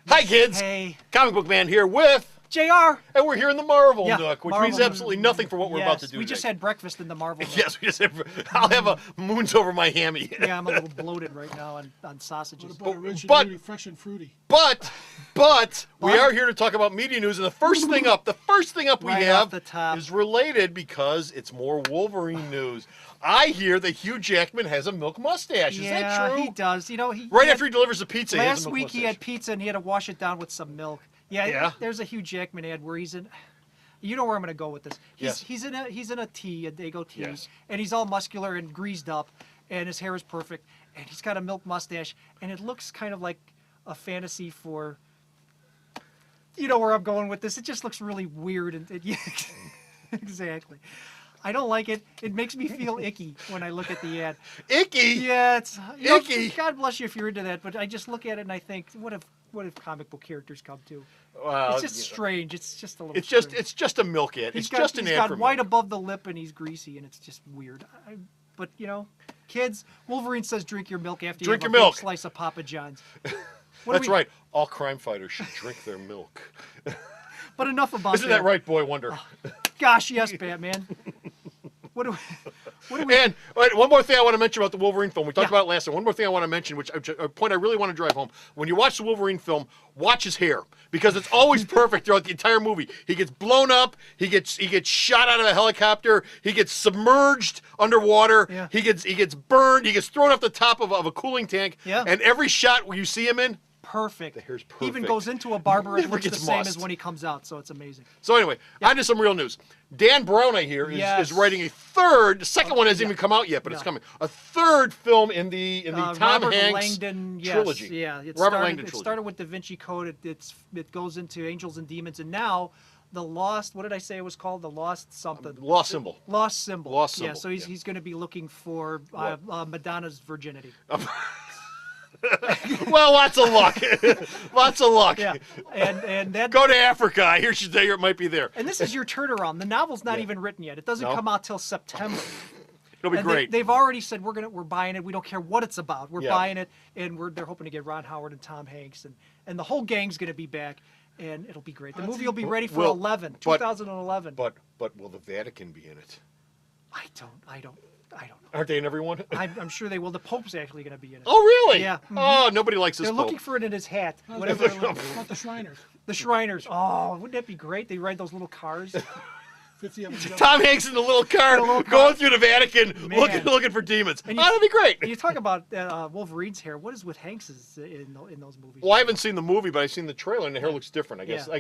Hi, kids. Hey. Comic Book Man here with JR. And we're here in the Marvel Yeah, Nook, which Marvel means absolutely nothing for what we're about to do We today. just had breakfast in the Marvel Nook. Yes, we just have, I'll have a moons over my hammy. Yeah, I'm a little bloated right now on sausages. What about Rich but- and Rudy, fresh and fruity? But we are here to talk about media news, and the first thing up we Right have off the top. is related because it's more Wolverine news. I hear that Hugh Jackman has a milk mustache. Is that true? He does. You know, Right after he delivers the pizza, he has a last milk week mustache. he had pizza and he had to wash it down with some milk. Yeah. There's a Hugh Jackman ad where he's in. You know where I'm going to go with this. Yes. He's in a tee, a Dago tee, Yes. and he's all muscular and greased up, and his hair is perfect, and he's got a milk mustache, and it looks kind of like a fantasy for. You know where I'm going with this. It just looks really weird, and yeah, exactly. I don't like it. It makes me feel icky when I look at the ad. Icky? Yeah, it's Icky. God bless you if you're into that, but I just look at it and I think, what if comic book characters come to? Well, It's just strange. It's just a little. It's just strange. it's just a milk ad. It's just an he's ad got for white milk. above the lip and he's greasy and it's just weird. But you know, kids, Wolverine says drink your milk after Drink you have your a big milk. slice of Papa John's. That's right. All crime fighters should drink their milk. But enough about Isn't that right, Boy Wonder? Gosh, yes, Batman. What do we? And one more thing I want to mention about the Wolverine film. We talked Yeah. about it last time. One more thing I want to mention, which a point I really want to drive home. When you watch the Wolverine film, watch his hair because it's always perfect throughout the entire movie. He gets blown up. He gets shot out of a helicopter. He gets submerged underwater. Yeah. He gets burned. He gets thrown off the top of a cooling tank. Yeah. And every shot where you see him in. Perfect. The hair's He even perfect. goes into a barber and Never looks the gets same mussed. as when he comes out, so it's amazing. So anyway, on to some real news. Dan Brown, I hear, is writing a third. The second one hasn't even come out yet, but it's coming. A third film in the Tom Robert Hanks Langdon, yes, trilogy. Yeah, Robert Langdon It trilogy. started with Da Vinci Code. It goes into Angels and Demons, and now the Lost. What did I say it was called? The Lost something. Lost Symbol. Lost Symbol. Lost Yeah, Symbol, so he's going to be looking for Madonna's virginity. Well, lots of luck. Lots of luck. Yeah, and that. Go to Africa. I hear she's there. It might be there. And this is your turnaround. The novel's not even written yet. It doesn't No? come out till September. It'll be And great. They've already said we're buying it. We don't care what it's about. We're Yeah. buying it, and they're hoping to get Ron Howard and Tom Hanks, and the whole gang's going to be back, and it'll be great. The movie will be ready for Well, 2011. But will the Vatican be in it? I don't know. Aren't they in everyone? I'm sure they will. The Pope's actually going to be in it. Oh, really? Yeah. Oh, nobody likes this They're Pope. looking for it in his hat. How Whatever. about the Shriners? The Shriners. Oh, wouldn't that be great? They ride those little cars. 50 of them together. Tom Hanks in the little car going through the Vatican looking for demons. And That'd be great. And you talk about Wolverine's hair. What is with Hanks's in those movies? Well, I haven't seen the movie, but I've seen the trailer, and the hair looks different. I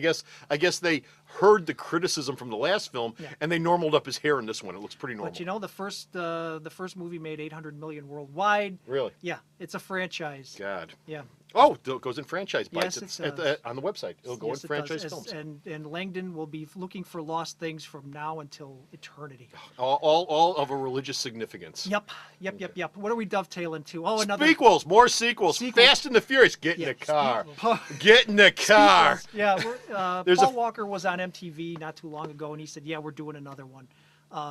guess they heard the criticism from the last film, and they normaled up his hair in this one. It looks pretty normal. But you know, the first movie made 800 million worldwide. Really? Yeah, it's a franchise. God. Yeah. Oh, it goes in franchise bites. Yes, It's it does. on the website. It'll go Yes, in it does. franchise films. And Langdon will be looking for lost things from now until eternity. All of a religious significance. Yep. What are we dovetailing to? Oh, another More sequels. Sequels. Fast and the Furious. Get in Yeah, the car. Paul- Get in the car. Yeah, There's Paul a- Walker was on MTV not too long ago, and he said, "Yeah, we're doing another one."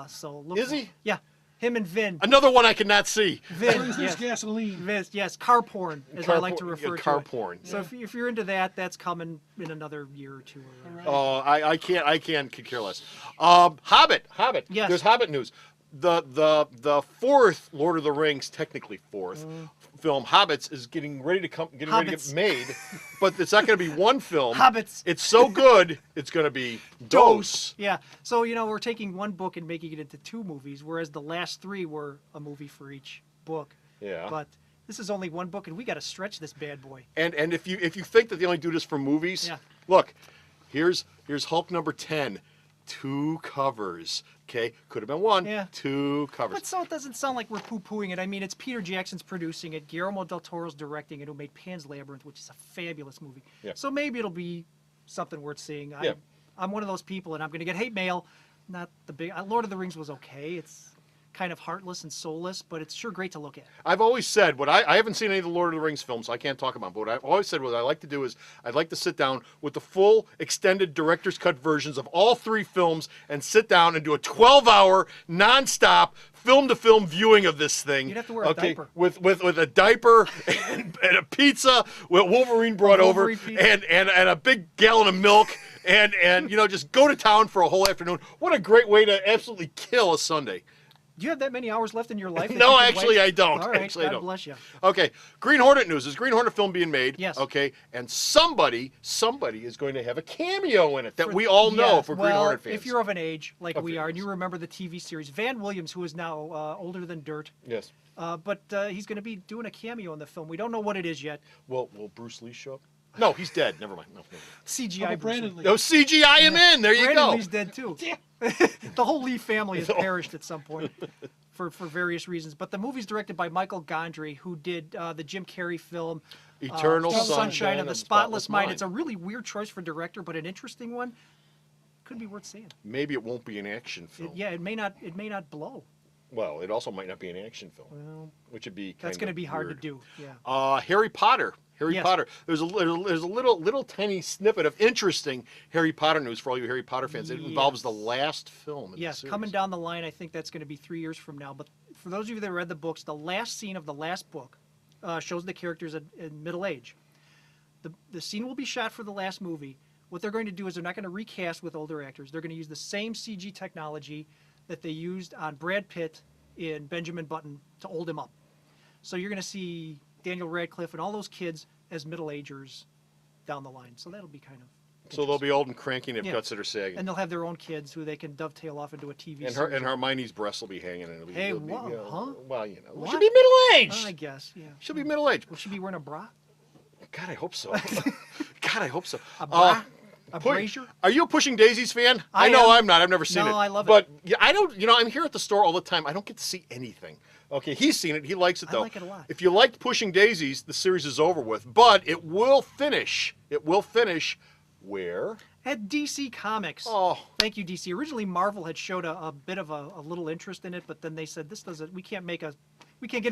So look. Is he? Yeah, him and Vin. Another one I cannot see. Vin, Where's yes. gasoline? Vin, yes, car porn, as I like to refer to car it. porn. So if you're into that, that's coming in another year or two. Or, Oh, I can't could care less. Hobbit. Yes. There's Hobbit news. The fourth Lord of the Rings, technically fourth film, Hobbits, is getting ready to get made, but it's not going to be one film. Hobbits. It's so good, it's going to be dose. Yeah. So we're taking one book and making it into two movies, whereas the last three were a movie for each book. Yeah. But this is only one book, and we got to stretch this bad boy. And if you think that they only do this for movies, look, here's Hulk number 10, 2 covers. Okay, could have been one. Yeah. 2 covers. But so it doesn't sound like we're poo-pooing it. I mean, it's Peter Jackson's producing it. Guillermo del Toro's directing it, who made Pan's Labyrinth, which is a fabulous movie. Yeah. So maybe it'll be something worth seeing. I'm one of those people, and I'm going to get hate mail. Not the big. Lord of the Rings was okay. kind of heartless and soulless, but it's sure great to look at. I've always said what I haven't seen any of the Lord of the Rings films, so I can't talk about them, but what I've always said what I like to do is I'd like to sit down with the full extended director's cut versions of all 3 films and sit down and do a 12-hour nonstop film-to-film viewing of this thing. You'd have to wear a diaper. With a diaper and a pizza what Wolverine brought Wolverine over pizza. and a big gallon of milk and you know, just go to town for a whole afternoon. What a great way to absolutely kill a Sunday. Do you have that many hours left in your life? that No, you can actually, waste? I don't. All right, Actually, I God don't. bless you. Okay, Green Hornet news. Is Green Hornet film being made? Yes. Okay, and somebody is going to have a cameo in it that we all know Yes, for Green well, Hornet fans. if you're of an age like we Okay. are, and you remember the TV series, Van Williams, who is now older than dirt, Yes. but he's going to be doing a cameo in the film. We don't know what it is yet. Will Bruce Lee show up? No, he's dead. Never mind. No. CGI. Oh, Bruce Brandon Lee. Lee. No, CGI him in. There you Brandon go. Lee's dead too. The whole Lee family has perished at some point for various reasons. But the movie's directed by Michael Gondry, who did the Jim Carrey film Eternal Sunshine of the Spotless Mind. It's a really weird choice for director, but an interesting one. Could be worth seeing. Maybe it won't be an action film. It may not blow. Well, it also might not be an action film, Well, which would be that's going to be hard to do. Yeah. Harry Potter. Harry Yes. Potter. There's a little tiny snippet of interesting Harry Potter news for all you Harry Potter fans. It involves the last film. In Yes, the series. coming down the line, I think that's going to be 3 years from now. But for those of you that read the books, the last scene of the last book shows the characters in middle age. The scene will be shot for the last movie. What they're going to do is they're not going to recast with older actors. They're going to use the same CG technology that they used on Brad Pitt in Benjamin Button to old him up. So you're going to see Daniel Radcliffe and all those kids as middle-agers down the line. So that'll be kind of So they'll be old and cranky and have Yeah. guts that are sagging. and they'll have their own kids who they can dovetail off into a TV And series. Hermione's breasts will be hanging. And it'll be, Hey, it'll be, whoa, you know, huh? Well, you know, What? she'll be middle-aged. I guess, yeah. She'll be middle-aged. Will she be wearing a bra? God, I hope so. God, I hope so. A bra? A Pu- brazier? Are you a Pushing Daisies fan? I know am. I'm not. I've never seen No, it. I love it. But yeah, I don't. You know, I'm here at the store all the time. I don't get to see anything. Okay, he's seen it. He likes it I though. like it a lot. If you liked Pushing Daisies, the series is over with. But it will finish. It will finish. Where? At DC Comics. Oh. Thank you, DC. Originally, Marvel had showed a bit of a little interest in it, but then they said, this doesn't, we can't get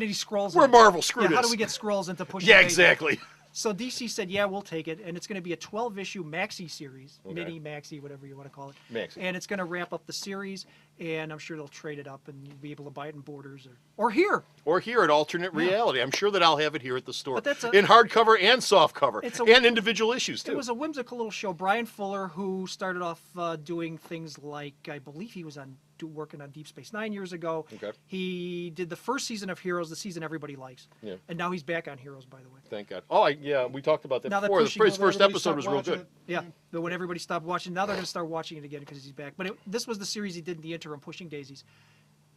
any scrolls. We're in it." Marvel. Screw Yeah, this. how do we get scrolls into Pushing Yeah, Daisies? exactly. So DC said, yeah, we'll take it, and it's going to be a 12-issue maxi series, Okay. mini maxi, whatever you want to call it. Maxi. And it's going to wrap up the series, and I'm sure they'll trade it up, and you'll be able to buy it in Borders or here. Or here at Alternate Reality. I'm sure that I'll have it here at the store. But that's a- in hardcover and softcover. It's a- And individual issues, too. It was a whimsical little show. Brian Fuller, who started off doing things like, I believe he was working on Deep Space Nine years ago. Okay. He did the first season of Heroes, the season everybody likes. Yeah. And now he's back on Heroes, by the way. Thank God. Oh, yeah, we talked about that Now that before. Pushing- His first Everybody episode stopped was real watching good. it. Yeah. But when everybody stopped watching, now they're going to start watching it again because he's back. But this was the series he did in the interim, Pushing Daisies.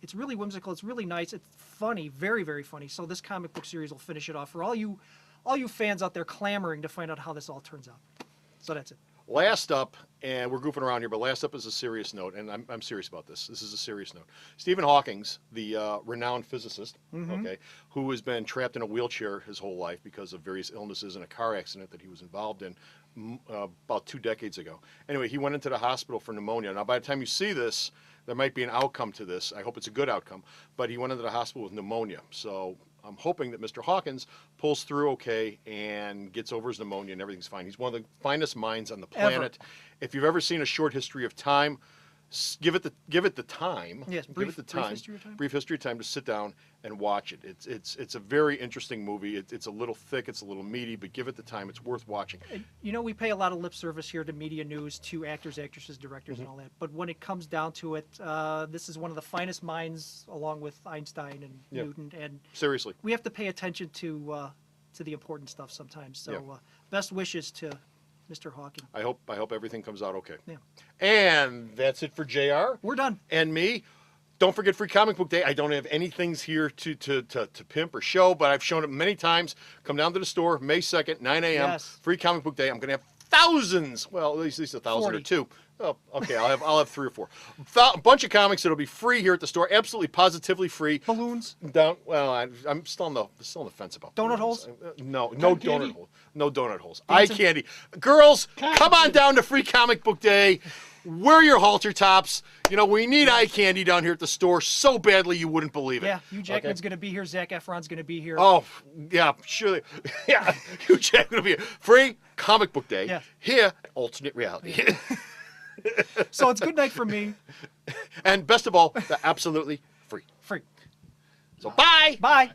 It's really whimsical. It's really nice. It's funny, very, very funny. So this comic book series will finish it off for all you fans out there clamoring to find out how this all turns out. So that's it. Last up, and we're goofing around here, but last up is a serious note, and I'm serious about this. This is a serious note. Stephen Hawking's, the renowned physicist, okay, who has been trapped in a wheelchair his whole life because of various illnesses and a car accident that he was involved in about 2 decades ago. Anyway, he went into the hospital for pneumonia. Now, by the time you see this, there might be an outcome to this. I hope it's a good outcome. But he went into the hospital with pneumonia. So I'm hoping that Mr. Hawkins pulls through okay and gets over his pneumonia and everything's fine. He's one of the finest minds on the planet. If you've ever seen A Short History of Time, give it the time. Yes, give brief- it the brief time. history of time? Brief history of time to sit down and watch it. It's a very interesting movie. It's a little thick, it's a little meaty, but give it the time. It's worth watching. You know, we pay a lot of lip service here to media news, to actors, actresses, directors, and all that. But when it comes down to it, this is one of the finest minds, along with Einstein and Yep. Newton. And Seriously. we have to pay attention to the important stuff sometimes. So Yeah. best wishes to Mr. Hawking. I hope everything comes out okay. Yeah. And that's it for JR. We're done. And me. Don't forget Free Comic Book Day. I don't have any things here to pimp or show, but I've shown it many times. Come down to the store, May 2nd, 9 a.m. Yes. Free Comic Book Day. I'm going to have thousands, well, at least 1,000 or 40. 2. Oh, okay, I'll have 3 or 4. A bunch of comics that'll be free here at the store, absolutely positively free. Balloons. I'm still on the fence about Donut balloons. holes? No Cotton donut candy? holes. No donut holes. Eye Dancing? candy. Girls, Cotton come on candy. down to Free Comic Book Day. wear your halter tops. You know, we need eye candy down here at the store so badly you wouldn't believe it. Yeah, Hugh Jackman's going to be here. Zac Efron's going to be here. Oh, yeah, surely. Yeah, Hugh Jackman will be here. Free comic book day. Yeah. Here, alternate reality. So it's good night for me. And best of all, they're absolutely free. Free. So bye. Bye.